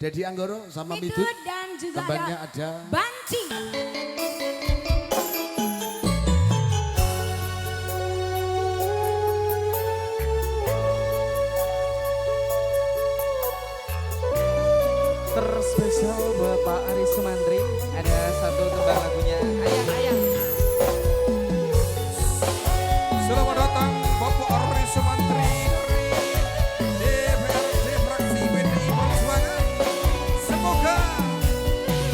Dedi Anggoro sama Midut Midut. Dan juga Tambahnya ada Banci. Terspesial buat Pak Aris Sumantri. Ada satu tembang lagunya Ayang Ayang. Selamat datang Bapak Aris Sumantri dari DPRD fraksi PDI Perjuangan. Semoga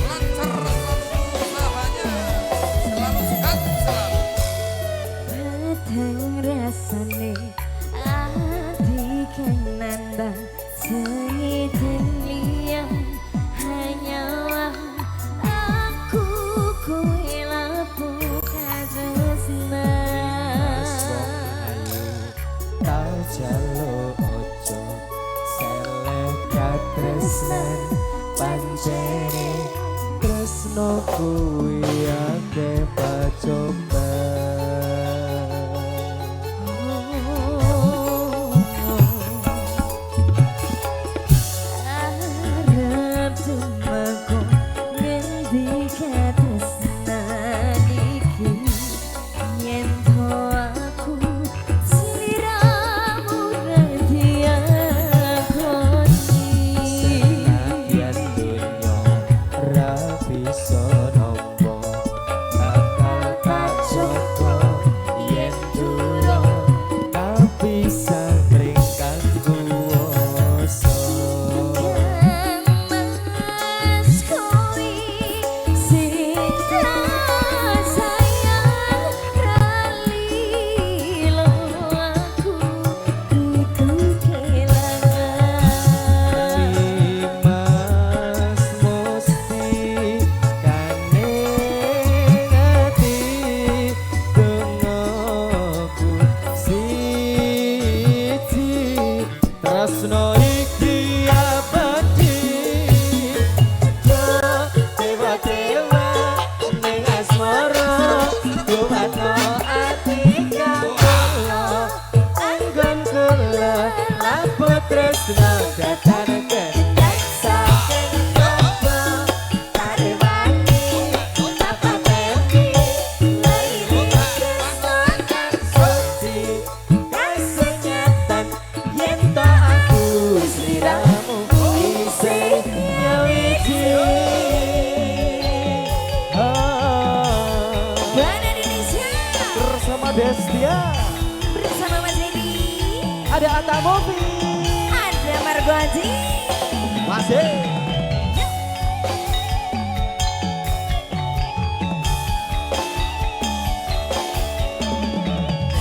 lancar selalu usahanya, selalu sehat selalu. Datang rasane ati kenanda sengiten liang hanyalah aku kowe lapo kajusna. Tau jalo ojo seleh katresnan pancene tresno kuwi ake pacoba. Arep tumaku ngendi katresnan iki yen to aku sliramu dadi akoni. Senajan dunya ra bisa nampa bakal tak coba yen durung tapi sangringkan kuwasa. Mas kowe sing tak sayang ralilo aku kudu kelangan. Mas mesti kaneng ati dongaku siji tresno iki abadi do dewa-dewa ning asmara kuwatno ati kawula anggon kula lapo tresno datan kendang saking coba tarewani apa tepi lairing kesokan suci kasunyatan yen to aku sliramu isih nyawiji. Band Indonesia Bersama Destia, bersama Mas Edi, ada Atta Movi, ada Margo Aji. masih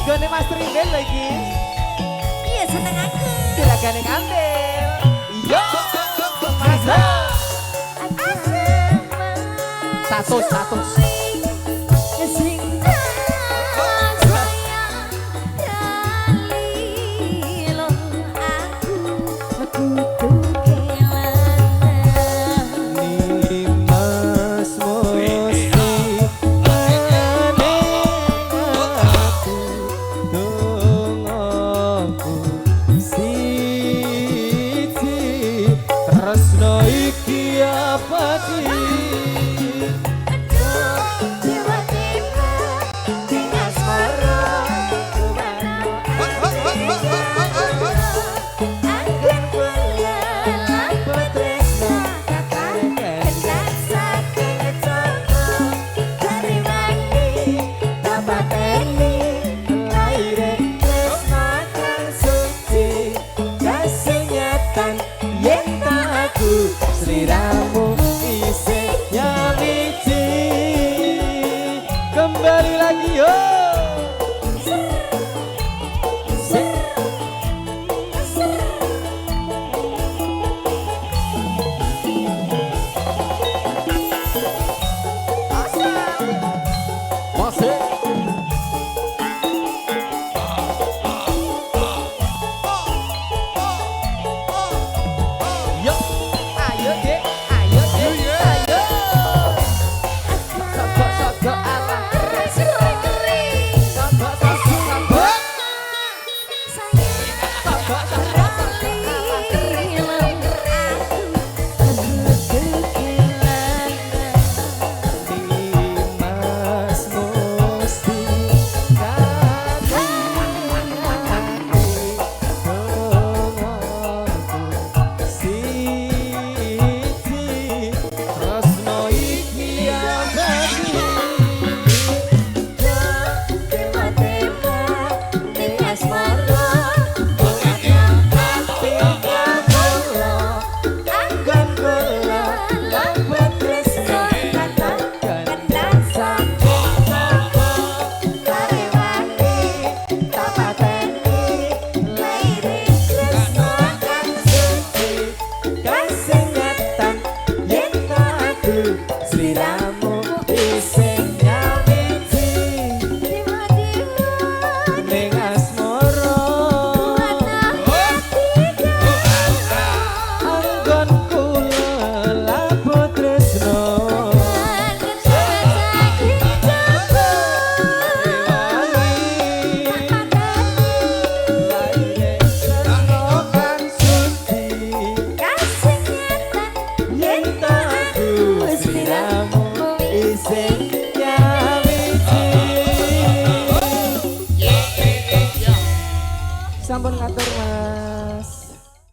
Gone Mas Tringgel lagi, Iya seneng aku. Juragane Kantil. Yo, Mas. Status. Sing tak sayang ralilo aku kudu kelangan. Nimas mesti kaneng aku dongaku siji tresno iki abadi. Tiba-tiba ning asmara angin kula lapo tresno kakang kendang saking coba tarewani Tapateni laire tresno kang suci kasunyatan yen tak aku sliramu